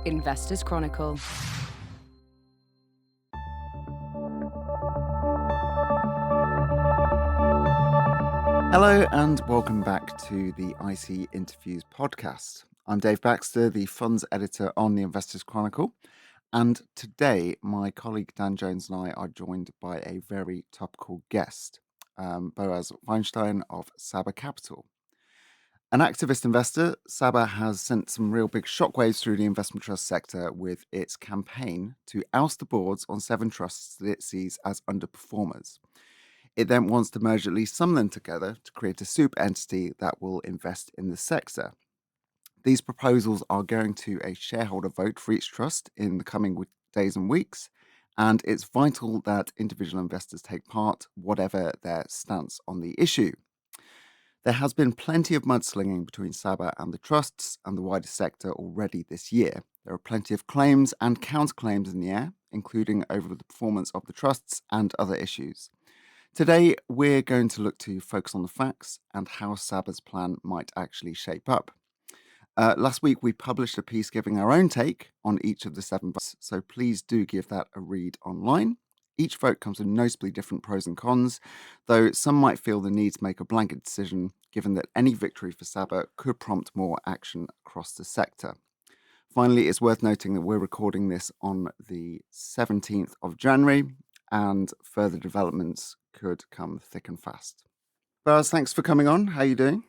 Investors Chronicle. Hello and welcome back to the IC Interviews podcast. I'm Dave Baxter, the funds editor on the Investors Chronicle, and today my colleague Dan Jones and I are joined by a very topical guest, Boaz Weinstein of Saba Capital. An activist investor, Saba has sent some real big shockwaves through the investment trust sector with its campaign to oust the boards on 7 trusts that it sees as underperformers. It then wants to merge at least some of them together to create a super entity that will invest in the sector. These proposals are going to a shareholder vote for each trust in the coming days and weeks, and it's vital that individual investors take part, whatever their stance on the issue. There has been plenty of mudslinging between Saba and the trusts and the wider sector already this year. There are plenty of claims and counterclaims in the air, including over the performance of the trusts and other issues. Today, we're going to look to focus on the facts and how Saba's plan might actually shape up. Last week, we published a piece giving our own take on each of the 7 votes, so please do give that a read online. Each vote comes with noticeably different pros and cons, though some might feel the need to make a blanket decision, given that any victory for Saba could prompt more action across the sector. Finally, it's worth noting that we're recording this on the 17th of January, and further developments could come thick and fast. Boaz, thanks for coming on. How are you doing?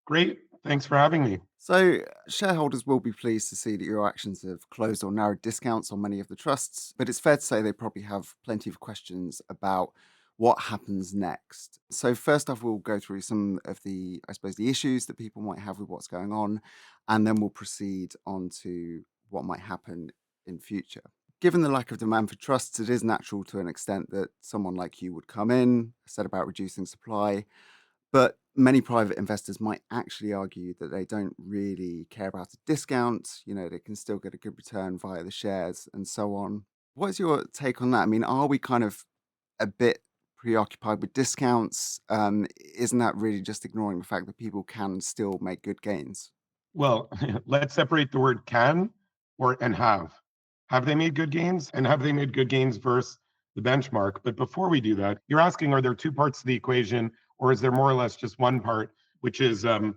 Great. Thanks for having me. So, shareholders will be pleased to see that your actions have closed or narrowed discounts on many of the trusts, but it's fair to say they probably have plenty of questions about what happens next. So first off, we'll go through some of the issues that people might have with what's going on, and then we'll proceed on to what might happen in future. Given the lack of demand for trusts, it is natural to an extent that someone like you would come in, set about reducing supply, but many private investors might actually argue that they don't really care about a discount. They can still get a good return via the shares and so on. What's your take on that? I mean, are we kind of a bit preoccupied with discounts? Isn't that really just ignoring the fact that people can still make good gains? Well, let's separate the word can and have. Have they made good gains? And have they made good gains versus the benchmark? But before we do that, you're asking, are there 2 parts to the equation, or is there more or less just one part, which is the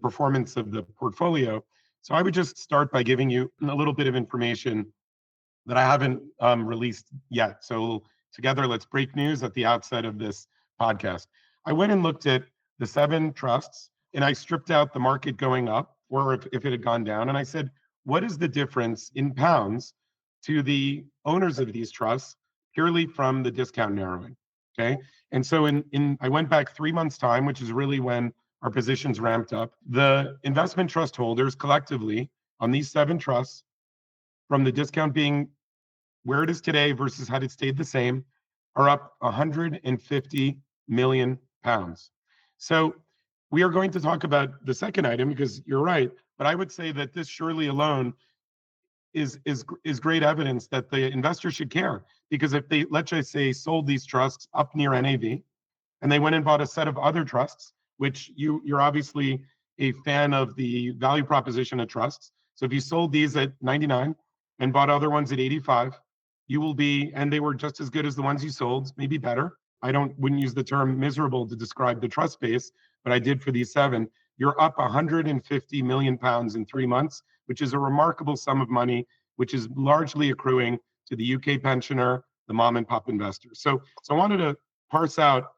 performance of the portfolio? So I would just start by giving you a little bit of information that I haven't released yet. So together, let's break news at the outset of this podcast. I went and looked at the 7 trusts, and I stripped out the market going up, or if it had gone down. And I said, what is the difference in pounds to the owners of these trusts purely from the discount narrowing? Okay. And so I went back 3 months' time, which is really when our positions ramped up. The investment trust holders collectively on these 7 trusts, from the discount being where it is today versus had it stayed the same, are up 150 million pounds. So we are going to talk about the second item because you're right, but I would say that this surely alone is great evidence that the investor should care, because if they, let's just say, sold these trusts up near NAV and they went and bought a set of other trusts, which you're obviously a fan of the value proposition of trusts. So if you sold these at 99 and bought other ones at 85, you will be, and they were just as good as the ones you sold, maybe better. I wouldn't use the term miserable to describe the trust base, but I did for these 7. You're up 150 million pounds in 3 months, which is a remarkable sum of money, which is largely accruing to the UK pensioner, the mom and pop investor. So I wanted to parse out,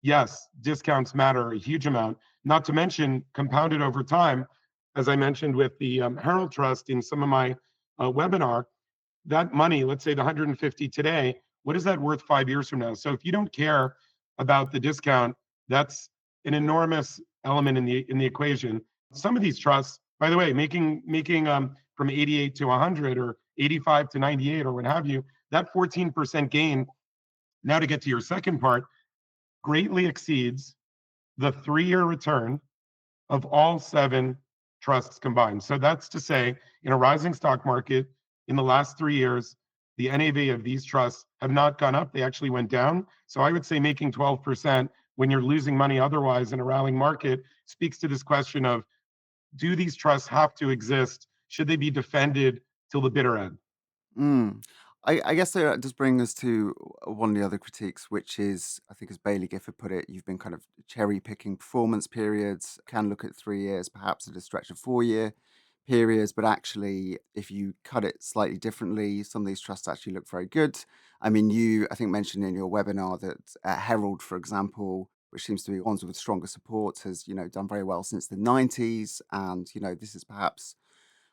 yes, discounts matter a huge amount, not to mention compounded over time. As I mentioned with the Herald Trust in some of my webinar, that money, let's say the 150 today, what is that worth 5 years from now? So if you don't care about the discount, that's an enormous element in the equation. Some of these trusts, by the way, making from 88 to 100 or 85 to 98 or what have you, that 14% gain, now to get to your second part, greatly exceeds the 3-year return of all 7 trusts combined. So that's to say, in a rising stock market, in the last 3 years, the NAV of these trusts have not gone up, they actually went down. So I would say making 12% when you're losing money otherwise in a rallying market speaks to this question of, do these trusts have to exist should they be defended till the bitter end? Mm. I guess that does bring us to one of the other critiques, which is, I think, as Bailey Gifford put it, you've been kind of cherry picking performance periods, can look at 3 years, perhaps at a stretch of 4 year periods, but actually, if you cut it slightly differently, some of these trusts actually look very good. I mean, you, I think, mentioned in your webinar that Herald, for example, which seems to be ones with stronger support, has, done very well since the 90s. And, this is perhaps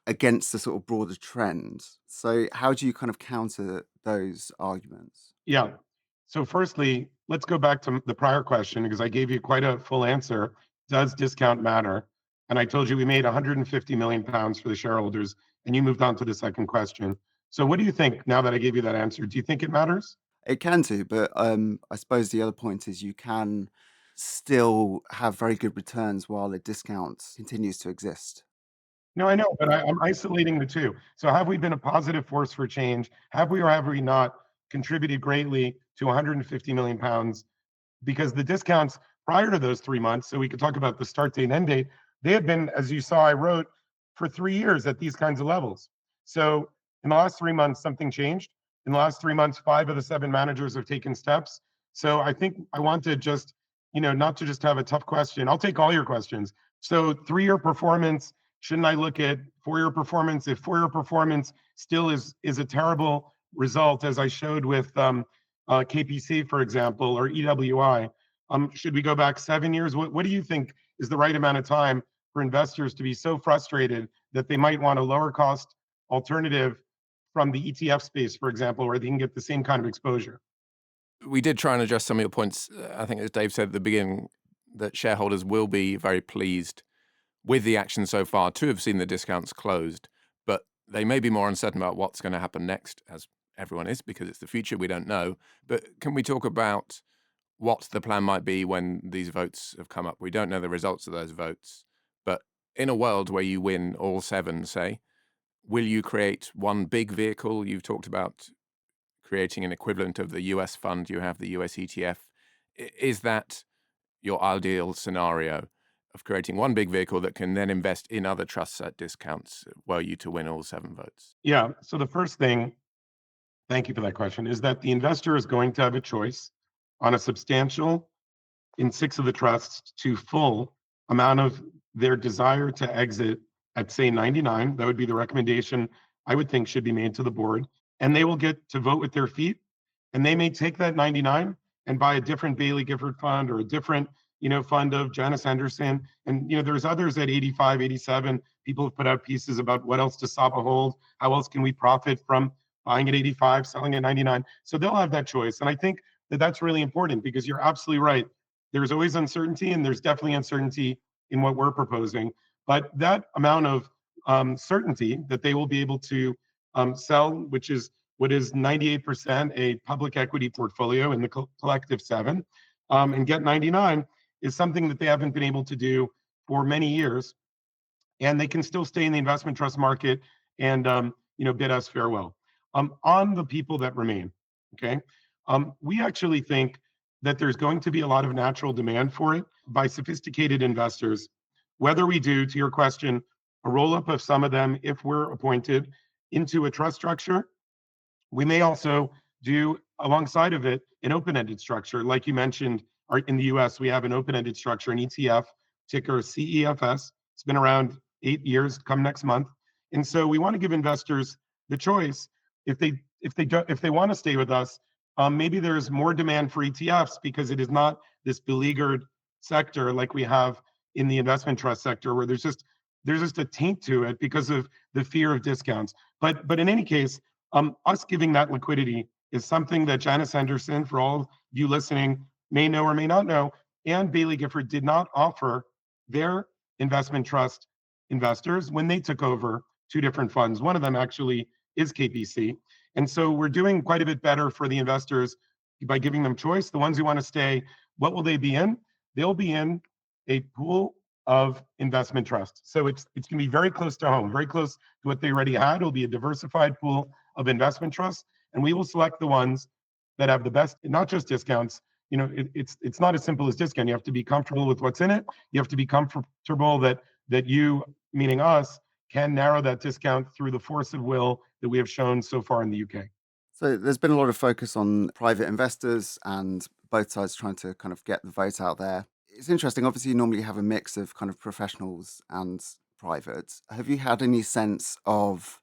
against the sort of broader trend. So how do you kind of counter those arguments? Yeah. So firstly, let's go back to the prior question because I gave you quite a full answer. Does discount matter? And I told you we made 150 million pounds for the shareholders, and you moved on to the second question. So what do you think now that I gave you that answer? Do you think it matters? It can do, but I suppose the other point is you can still have very good returns while a discount continues to exist. No, I know, but I'm isolating the two. So have we been a positive force for change? Have we or have we not contributed greatly to 150 million pounds? Because the discounts prior to those 3 months, so we could talk about the start date and end date, they had been, as you saw, I wrote, for 3 years at these kinds of levels. So in the last 3 months, something changed. In the last 3 months, 5 of the 7 managers have taken steps. So I think I want to just, not to just have a tough question. I'll take all your questions. So 3 year performance, shouldn't I look at 4 year performance? If 4 year performance still is a terrible result, as I showed with KPC, for example, or EWI, should we go back 7 years? What do you think is the right amount of time for investors to be so frustrated that they might want a lower cost alternative from the ETF space, for example, where they can get the same kind of exposure? We did try and address some of your points. I think, as Dave said at the beginning, that shareholders will be very pleased with the action so far to have seen the discounts closed, but they may be more uncertain about what's going to happen next, as everyone is, because it's the future, we don't know. But can we talk about what the plan might be when these votes have come up? We don't know the results of those votes, but in a world where you win all 7, say, will you create one big vehicle? You've talked about creating an equivalent of the US fund, you have the US ETF. Is that your ideal scenario of creating one big vehicle that can then invest in other trusts at discounts were you to win all 7 votes? Yeah. So the first thing, thank you for that question, is that the investor is going to have a choice on a substantial, in 6 of the trusts, to full amount of their desire to exit at, say, 99. That would be the recommendation I would think should be made to the board. And they will get to vote with their feet. And they may take that 99 and buy a different Bailey Gifford fund or a different, fund of Janice Henderson. And, there's others at 85, 87. People have put out pieces about what else does Saba hold? How else can we profit from buying at 85, selling at 99? So they'll have that choice. And I think that that's really important because you're absolutely right. There's always uncertainty, and there's definitely uncertainty in what we're proposing. But that amount of certainty that they will be able to sell, which is what is 98% a public equity portfolio in the collective 7, and get 99 is something that they haven't been able to do for many years. And they can still stay in the investment trust market and bid us farewell. On the people that remain, okay, we actually think that there's going to be a lot of natural demand for it by sophisticated investors. Whether we do, to your question, a roll up of some of them, if we're appointed, into a trust structure, we may also do alongside of it an open-ended structure. Like you mentioned, in the US, we have an open-ended structure, an ETF, ticker CEFS. It's been around 8 years, come next month. And so we want to give investors the choice. If they want to stay with us, maybe there's more demand for ETFs because it is not this beleaguered sector like we have in the investment trust sector, where there's just a taint to it because of the fear of discounts. But in any case, us giving that liquidity is something that Janice Henderson, for all of you listening, may know or may not know, and Bailey Gifford did not offer their investment trust investors when they took over 2 different funds. One of them actually is KPC. And so we're doing quite a bit better for the investors by giving them choice. The ones who want to stay, what will they be in? They'll be in a pool of investment trusts. So it's going to be very close to home, very close to what they already had. It'll be a diversified pool of investment trusts, and we will select the ones that have the best, not just discounts. It's not as simple as discount. You have to be comfortable with what's in it. You have to be comfortable that you, meaning us, can narrow that discount through the force of will that we have shown so far in the UK. So there's been a lot of focus on private investors and both sides trying to kind of get the vote out there. It's interesting. Obviously, you normally have a mix of kind of professionals and privates. Have you had any sense of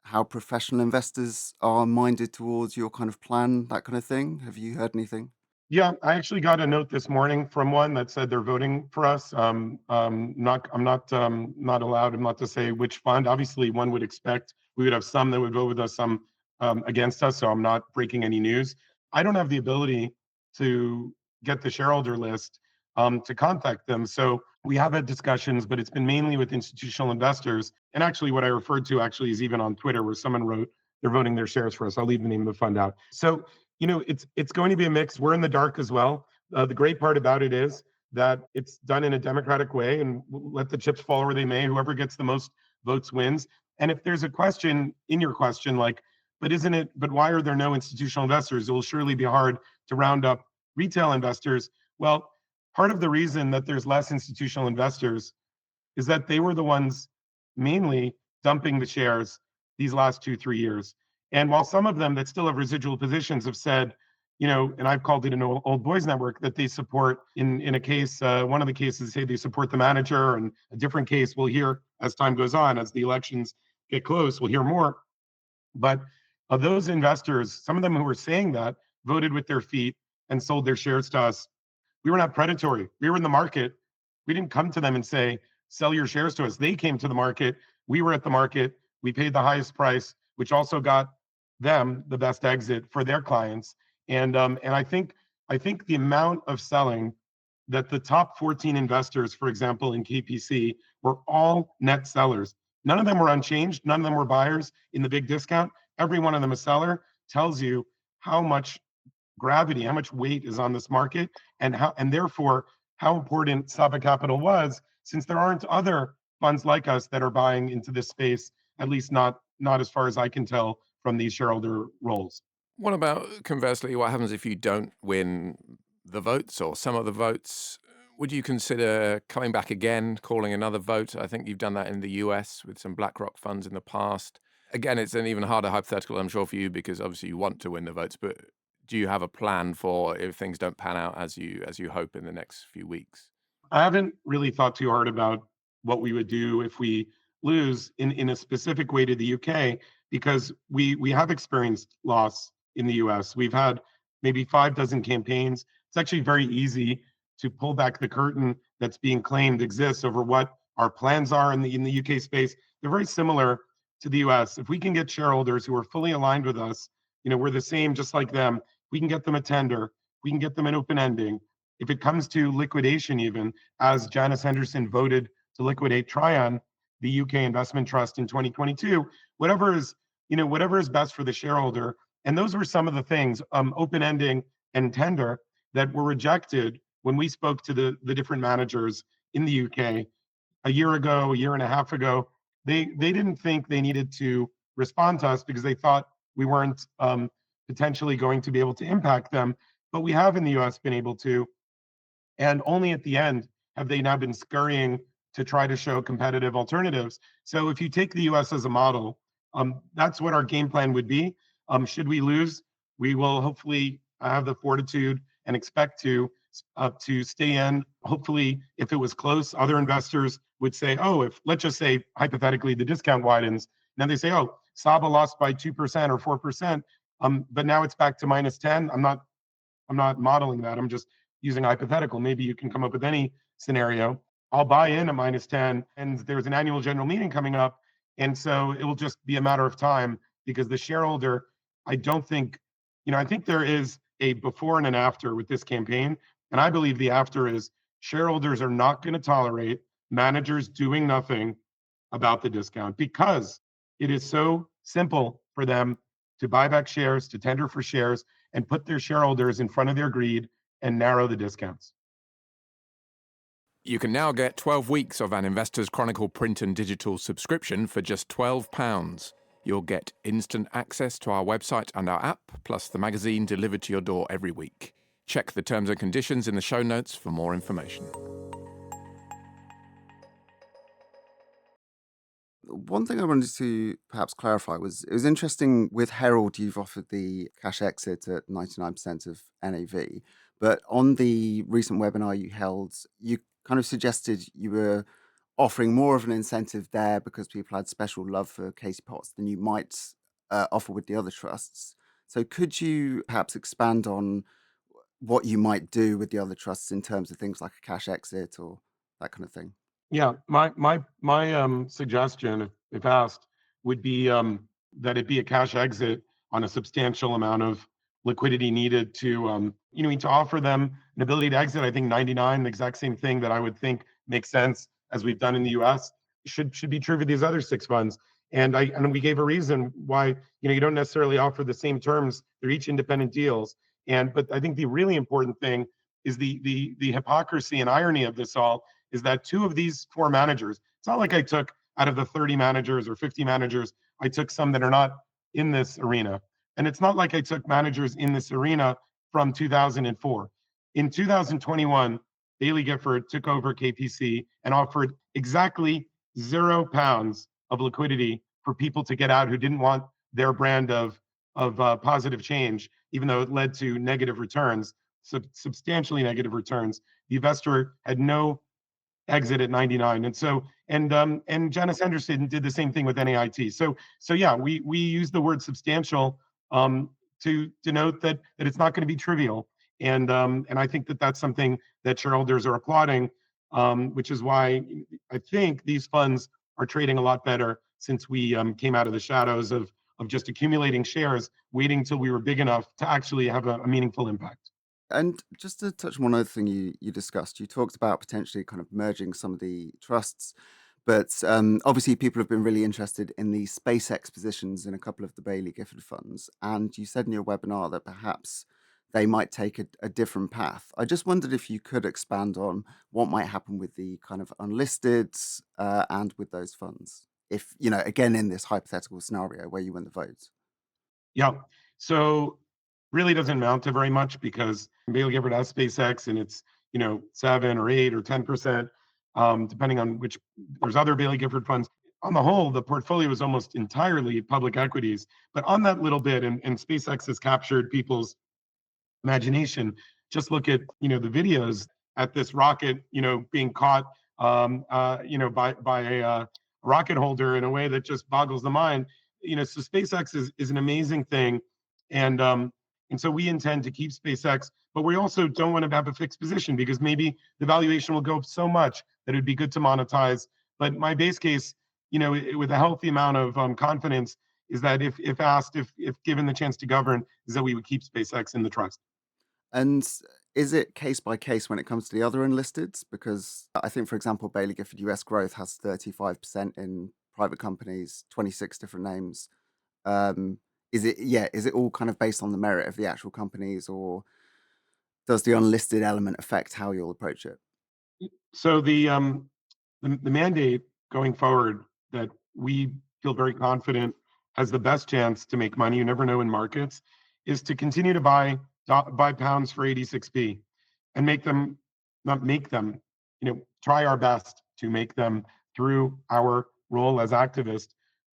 how professional investors are minded towards your kind of plan, that kind of thing? Have you heard anything? Yeah, I actually got a note this morning from one that said they're voting for us. I'm not allowed. I'm not to say which fund. Obviously, one would expect we would have some that would vote with us, some against us. So I'm not breaking any news. I don't have the ability to get the shareholder list to contact them. So we have had discussions, but it's been mainly with institutional investors. And actually, what I referred to actually is even on Twitter, where someone wrote they're voting their shares for us. I'll leave the name of the fund out. So it's going to be a mix. We're in the dark as well. The great part about it is that it's done in a democratic way, and let the chips fall where they may. Whoever gets the most votes wins. And if there's a question in your question, like, but why are there no institutional investors? It will surely be hard to round up retail investors. Well, part of the reason that there's less institutional investors is that they were the ones mainly dumping the shares these last 2-3 years. And while some of them that still have residual positions have said, and I've called it an old boys network, that they support in a case, one of the cases say they support the manager, and a different case we'll hear as time goes on, as the elections get close, we'll hear more. But of those investors, some of them who were saying that voted with their feet and sold their shares to us. We were not predatory. We were in the market. We didn't come to them and say, sell your shares to us. They came to the market. We were at the market. We paid the highest price, which also got them the best exit for their clients. And I think the amount of selling that the top 14 investors, for example, in KPC, were all net sellers. None of them were unchanged. None of them were buyers in the big discount. Every one of them a seller. Tells you how much gravity, how much weight is on this market, and therefore how important Saba Capital was, since there aren't other funds like us that are buying into this space, at least not as far as I can tell from these shareholder roles. What about conversely, what happens if you don't win the votes or some of the votes? Would you consider coming back again, calling another vote? I think you've done that in the US with some BlackRock funds in the past. Again, it's an even harder hypothetical, I'm sure, for you, because obviously you want to win the votes, but do you have a plan for if things don't pan out as you hope in the next few weeks? I haven't really thought too hard about what we would do if we lose in a specific way to the UK, because we have experienced loss in the US. We've had maybe 5 dozen campaigns. It's actually very easy to pull back the curtain that's being claimed exists over what our plans are in the UK space. They're very similar to the US. If we can get shareholders who are fully aligned with us, we're the same just like them. We can get them a tender. We can get them an open ending. If it comes to liquidation, even as Janice Henderson voted to liquidate Trion, the UK investment trust in 2022, whatever is best for the shareholder. And those were some of the things, open ending and tender, that were rejected when we spoke to the different managers in the UK a year ago, a year and a half ago. They didn't think they needed to respond to us because they thought we weren't potentially going to be able to impact them. But we have in the US been able to. And only at the end have they now been scurrying to try to show competitive alternatives. So if you take the US as a model, that's what our game plan would be. Should we lose, we will hopefully have the fortitude and expect to stay in. Hopefully, if it was close, other investors would say, oh, if let's just say hypothetically the discount widens, now they say, oh, Saba lost by 2% or 4%, but now it's back to -10. I'm not modeling that. I'm just using hypothetical. Maybe you can come up with any scenario. I'll buy in at -10, and there's an annual general meeting coming up, and so it will just be a matter of time, because the shareholder, I don't think, I think there is a before and an after with this campaign, and I believe the after is shareholders are not going to tolerate managers doing nothing about the discount, because it is so simple for them to buy back shares, to tender for shares, and put their shareholders in front of their greed and narrow the discounts. You can now get 12 weeks of an Investors Chronicle print and digital subscription for just £12. You'll get instant access to our website and our app, plus the magazine delivered to your door every week. Check the terms and conditions in the show notes for more information. One thing I wanted to perhaps clarify was it was interesting with Herald, you've offered the cash exit at 99% of NAV. But on the recent webinar you held, you kind of suggested you were offering more of an incentive there because people had special love for Casey Potts than you might offer with the other trusts. So could you perhaps expand on what you might do with the other trusts in terms of things like a cash exit or that kind of thing? Yeah, my suggestion, if asked, would be that it be a cash exit on a substantial amount of liquidity needed to to offer them an ability to exit. I think 99, the exact same thing that I would think makes sense as we've done in the U.S. should be true for these other six funds. And we gave a reason why you don't necessarily offer the same terms. They're each independent deals. But I think the really important thing is the hypocrisy and irony of this all is that two of these four managers, it's not like I took out of the 30 managers or 50 managers, I took some that are not in this arena. And it's not like I took managers in this arena from 2004. In 2021, Bailey Gifford took over KPC and offered exactly £0 of liquidity for people to get out who didn't want their brand of positive change, even though it led to negative returns, substantially negative returns. The investor had no exit at 99. And Janice Henderson did the same thing with NAIT. So yeah, we use the word substantial to denote that it's not going to be trivial. And I think that that's something that shareholders are applauding, which is why I think these funds are trading a lot better since we came out of the shadows of just accumulating shares, waiting till we were big enough to actually have a meaningful impact. And just to touch on one other thing you discussed, you talked about potentially kind of merging some of the trusts, but obviously people have been really interested in the SpaceX positions in a couple of the Bailey Gifford funds. And you said in your webinar that perhaps they might take a different path. I just wondered if you could expand on what might happen with the kind of unlisted and with those funds. If, again, in this hypothetical scenario where you win the vote. Yeah. So really doesn't amount to very much because Bailey Gifford has SpaceX and it's 7 or 8 or 10%, depending on which. There's other Bailey Gifford funds. On the whole, the portfolio is almost entirely public equities. But on that little bit, and SpaceX has captured people's imagination. Just look at the videos at this rocket being caught by a rocket holder in a way that just boggles the mind. So SpaceX is an amazing thing, and so we intend to keep SpaceX, but we also don't want to have a fixed position because maybe the valuation will go up so much that it'd be good to monetize. But my base case, with a healthy amount of confidence, is that if asked, if given the chance to govern, is that we would keep SpaceX in the trust. And is it case by case when it comes to the other enlisteds? Because I think, for example, Bailey Gifford US Growth has 35% in private companies, 26 different names. Is it all kind of based on the merit of the actual companies, or does the unlisted element affect how you'll approach it? So the mandate going forward that we feel very confident has the best chance to make money. You never know in markets, is to continue to buy pounds for 86p and not make them, try our best to make them through our role as activists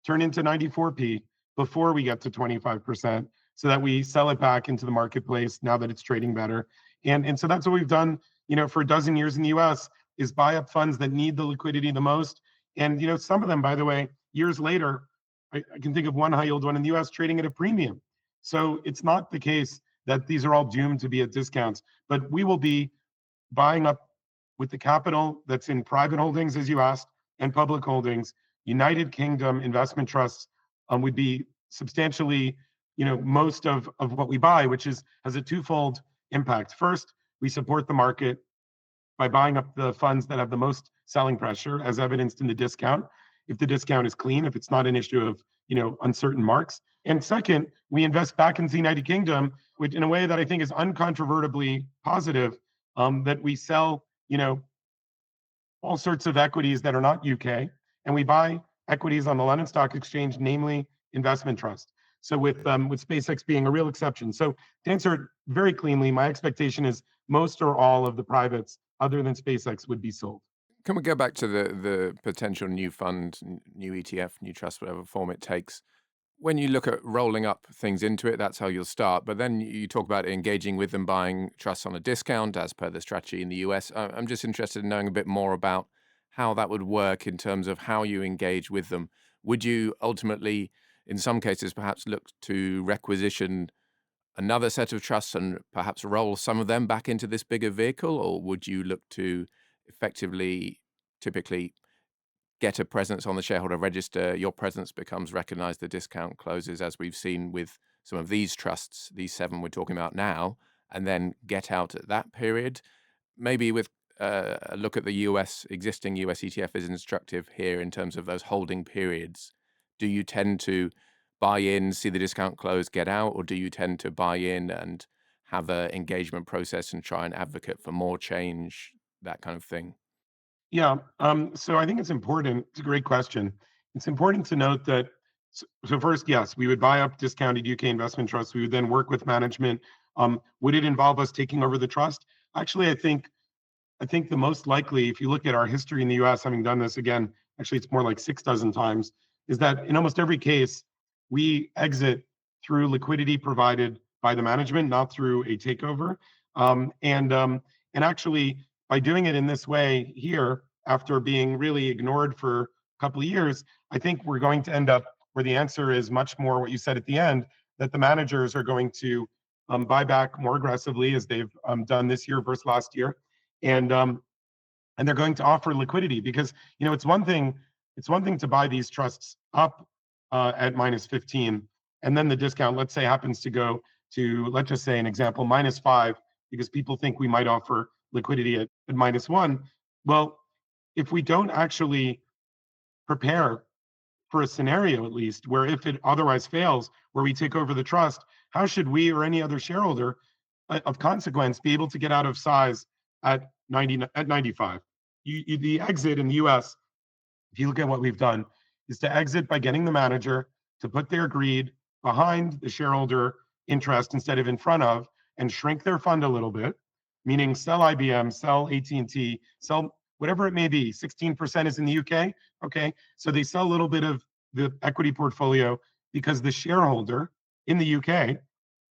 turn into 94p before we get to 25%, so that we sell it back into the marketplace now that it's trading better. And so that's what we've done, for a dozen years in the US, is buy up funds that need the liquidity the most. And some of them, by the way, years later, I can think of one high yield one in the US trading at a premium. So it's not the case that these are all doomed to be at discounts, but we will be buying up with the capital that's in private holdings, as you asked, and public holdings. United Kingdom investment trusts would be substantially, most of what we buy, which has a twofold impact. First, we support the market by buying up the funds that have the most selling pressure, as evidenced in the discount. If the discount is clean, if it's not an issue of uncertain marks. And second, we invest back into the United Kingdom, which in a way that I think is uncontrovertibly positive, that we sell all sorts of equities that are not UK, and we buy equities on the London Stock Exchange, namely investment trust. So with SpaceX being a real exception. So to answer it very cleanly, my expectation is most or all of the privates, other than SpaceX, would be sold. Can we go back to the potential new fund, new ETF, new trust, whatever form it takes? When you look at rolling up things into it, that's how you'll start. But then you talk about engaging with them, buying trusts on a discount as per the strategy in the US. I'm just interested in knowing a bit more about how that would work in terms of how you engage with them. Would you ultimately, in some cases, perhaps look to requisition another set of trusts and perhaps roll some of them back into this bigger vehicle? Or would you look to effectively, typically, get a presence on the shareholder register, your presence becomes recognized, the discount closes, as we've seen with some of these trusts, these 7 we're talking about now, and then get out at that period? Maybe with a look at the existing US ETF is instructive here in terms of those holding periods. Do you tend to buy in, see the discount close, get out, or do you tend to buy in and have an engagement process and try and advocate for more change, that kind of thing? Yeah. So I think it's important. It's a great question. It's important to note that. So first, yes, we would buy up discounted UK investment trusts. We would then work with management. Would it involve us taking over the trust? Actually, I think the most likely, if you look at our history in the US, having done this again, actually it's more like 6 dozen times, is that in almost every case, we exit through liquidity provided by the management, not through a takeover. And actually, by doing it in this way here, after being really ignored for a couple of years, I think we're going to end up where the answer is much more what you said at the end, that the managers are going to buy back more aggressively as they've done this year versus last year, and and they're going to offer liquidity because it's one thing to buy these trusts up at minus 15, and then the discount, let's say, happens to go to, let's just say an example, minus 5, because people think we might offer liquidity at minus 1. Well, if we don't actually prepare for a scenario, at least, where if it otherwise fails, where we take over the trust, how should we or any other shareholder of consequence be able to get out of size at 95? The exit in the US, if you look at what we've done, is to exit by getting the manager to put their greed behind the shareholder interest instead of in front of, and shrink their fund a little bit, meaning sell IBM, sell AT&T, sell whatever it may be. 16% is in the UK. Okay, so they sell a little bit of the equity portfolio because the shareholder in the UK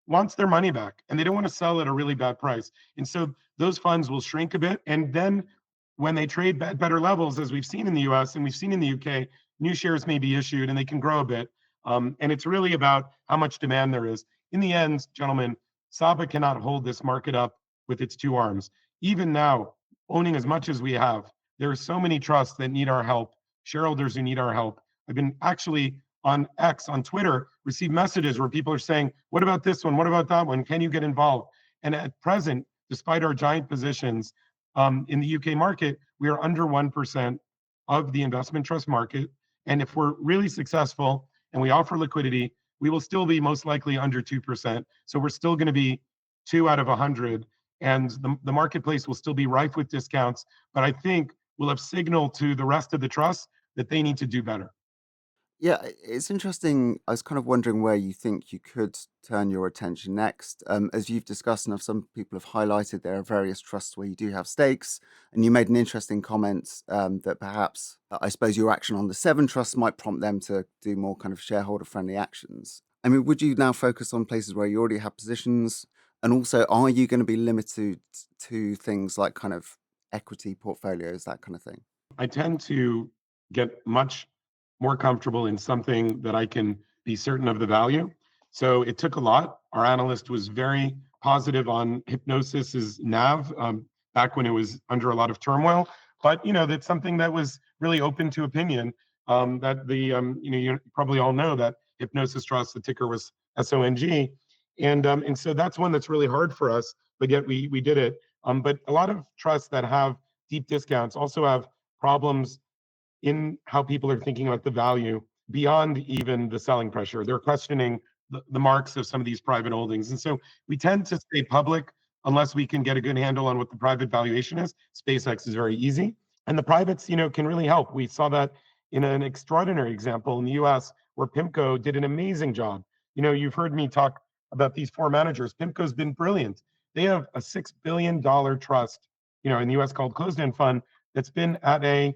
wants their money back and they don't want to sell at a really bad price. And so those funds will shrink a bit. And then when they trade at better levels, as we've seen in the US and we've seen in the UK, new shares may be issued and they can grow a bit. And it's really about how much demand there is. In the end, gentlemen, Saba cannot hold this market up with its 2 arms. Even now, owning as much as we have, there are so many trusts that need our help, shareholders who need our help. I've been actually on X, on Twitter, receive messages where people are saying, what about this one? What about that one? Can you get involved? And at present, despite our giant positions in the UK market, we are under 1% of the investment trust market. And if we're really successful and we offer liquidity, we will still be most likely under 2%. So we're still going to be 2 out of 100. And the marketplace will still be rife with discounts. But I think we'll have signaled to the rest of the trusts that they need to do better. Yeah, it's interesting. I was kind of wondering where you think you could turn your attention next. As you've discussed, and some people have highlighted, there are various trusts where you do have stakes, and you made an interesting comment that perhaps, I suppose, your action on the 7 trusts might prompt them to do more kind of shareholder-friendly actions. I mean, would you now focus on places where you already have positions? And also, are you going to be limited to things like kind of equity portfolios, that kind of thing? I tend to get much more comfortable in something that I can be certain of the value. So it took a lot. Our analyst was very positive on Hypnosis's NAV back when it was under a lot of turmoil. But that's something that was really open to opinion. That you probably all know that Hypnosis Trust, the ticker was SONG, and so that's one that's really hard for us. But yet we did it. But a lot of trusts that have deep discounts also have problems in how people are thinking about the value beyond even the selling pressure. They're questioning the marks of some of these private holdings. And so we tend to stay public unless we can get a good handle on what the private valuation is. SpaceX is very easy. And the privates, can really help. We saw that in an extraordinary example in the US where PIMCO did an amazing job. You've heard me talk about these 4 managers. PIMCO's been brilliant. They have a $6 billion trust, in the US called closed-end fund that's been at a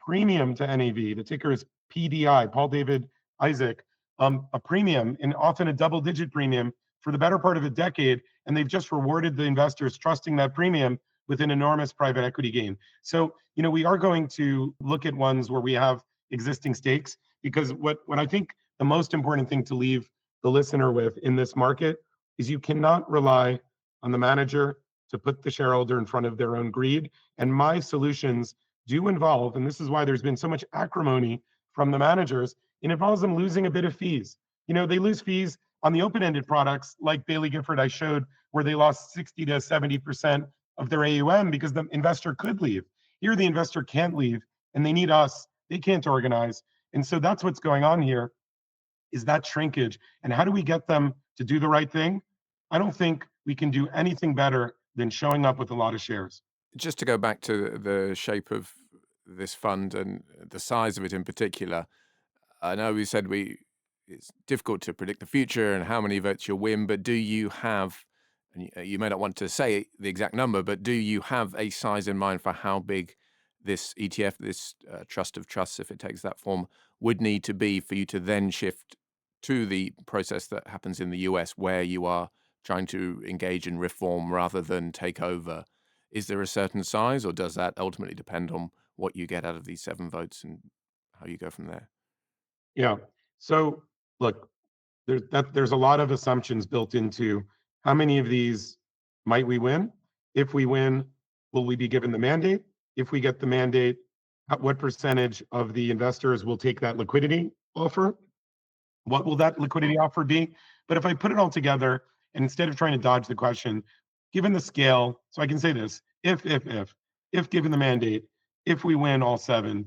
premium to NAV. The ticker is PDI, Paul David Isaac, a premium and often a double-digit premium for the better part of a decade, and they've just rewarded the investors trusting that premium with an enormous private equity gain. So, we are going to look at ones where we have existing stakes, because what I think the most important thing to leave the listener with in this market is you cannot rely on the manager to put the shareholder in front of their own greed. And my solutions do involve, and this is why there's been so much acrimony from the managers, it involves them losing a bit of fees. They lose fees on the open-ended products like Bailey Gifford I showed, where they lost 60 to 70% of their AUM because the investor could leave. Here, the investor can't leave, and they need us. They can't organize. And so that's what's going on here, is that shrinkage. And how do we get them to do the right thing? I don't think we can do anything better than showing up with a lot of shares. Just to go back to the shape of this fund and the size of it in particular, I know we said it's difficult to predict the future and how many votes you'll win, but do you have, and you may not want to say the exact number, but do you have a size in mind for how big this ETF, this trust of trusts, if it takes that form, would need to be for you to then shift to the process that happens in the US, where you are trying to engage in reform rather than take over? Is there a certain size, or does that ultimately depend on what you get out of these 7 votes and how you go from there? Yeah. So look, there's a lot of assumptions built into how many of these might we win. If we win, will we be given the mandate? If we get the mandate, what percentage of the investors will take that liquidity offer? What will that liquidity offer be? But if I put it all together, and instead of trying to dodge the question, given the scale, so I can say this: if given the mandate, if we win all 7,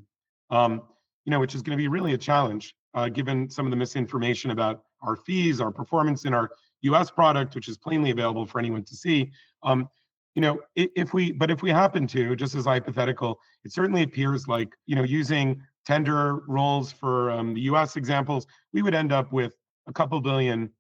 which is going to be really a challenge, given some of the misinformation about our fees, our performance in our U.S. product, which is plainly available for anyone to see. If we happen to, just as a hypothetical, it certainly appears like, using tender rolls for the U.S. examples, we would end up with a couple billion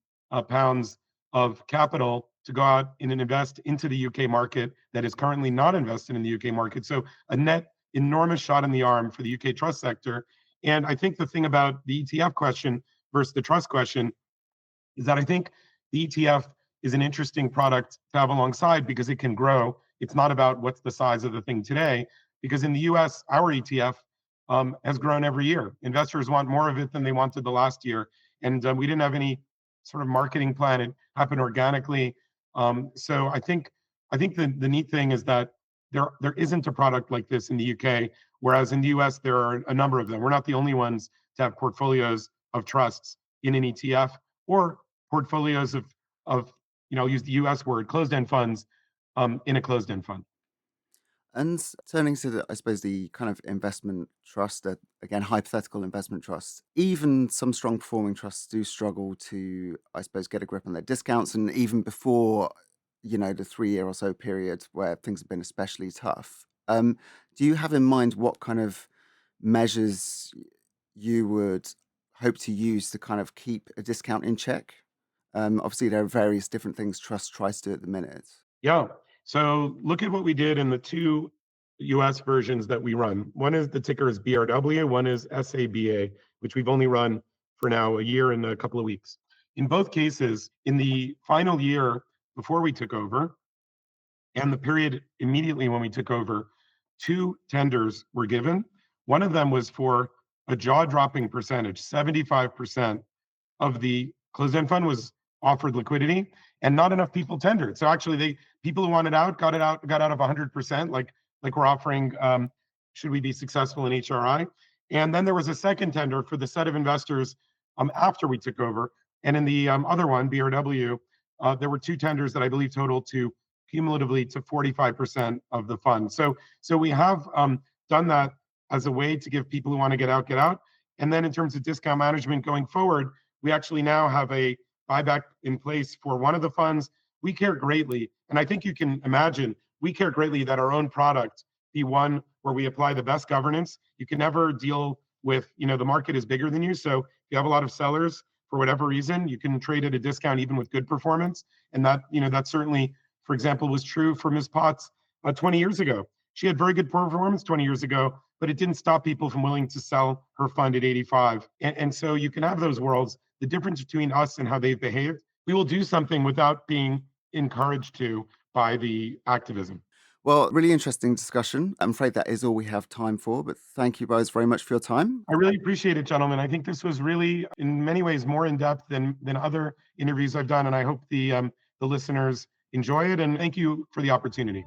pounds of capital to go out and invest into the UK market that is currently not invested in the UK market. So a net enormous shot in the arm for the UK trust sector. And I think the thing about the ETF question versus the trust question is that I think the ETF is an interesting product to have alongside because it can grow. It's not about what's the size of the thing today, because in the US, our ETF has grown every year. Investors want more of it than they wanted the last year. And we didn't have any sort of marketing plan. It happened organically. So I think the neat thing is that there isn't a product like this in the UK, whereas in the US, there are a number of them. We're not the only ones to have portfolios of trusts in an ETF, or portfolios of I'll use the US word, closed-end funds in a closed-end fund. And turning to I suppose the kind of investment trust, again, hypothetical investment trusts, even some strong performing trusts do struggle to, I suppose, get a grip on their discounts. And even before, the 3-year or so period where things have been especially tough. Do you have in mind what kind of measures you would hope to use to kind of keep a discount in check? Obviously, there are various different things trusts try to do at the minute. Yeah. So look at what we did in the 2 US versions that we run. One is the ticker is BRW, one is SABA, which we've only run for now a year and a couple of weeks. In both cases, in the final year before we took over, and the period immediately when we took over, 2 tenders were given. One of them was for a jaw-dropping percentage. 75% of the closed-end fund was offered liquidity, and not enough people tendered. So actually, people who wanted out got out of 100%, like we're offering. Should we be successful in HRI? And then there was a second tender for the set of investors after we took over. And in the other one, BRW, there were 2 tenders that I believe totaled to cumulatively to 45% of the fund. So we have done that as a way to give people who want to get out. And then in terms of discount management going forward, we actually now have a buyback in place for one of the funds. We care greatly, and I think you can imagine, we care greatly that our own product be one where we apply the best governance. You can never deal with, the market is bigger than you. So if you have a lot of sellers, for whatever reason, you can trade at a discount even with good performance. And that, that certainly, for example, was true for Ms. Potts 20 years ago. She had very good performance 20 years ago, but it didn't stop people from willing to sell her fund at 85. And so you can have those worlds. The difference between us and how they've behaved, we will do something without being encouraged to by the activism. Well, really interesting discussion. I'm afraid that is all we have time for, but thank you both very much for your time. I really appreciate it, gentlemen. I think this was really, in many ways, more in depth than other interviews I've done, and I hope the listeners enjoy it. And thank you for the opportunity.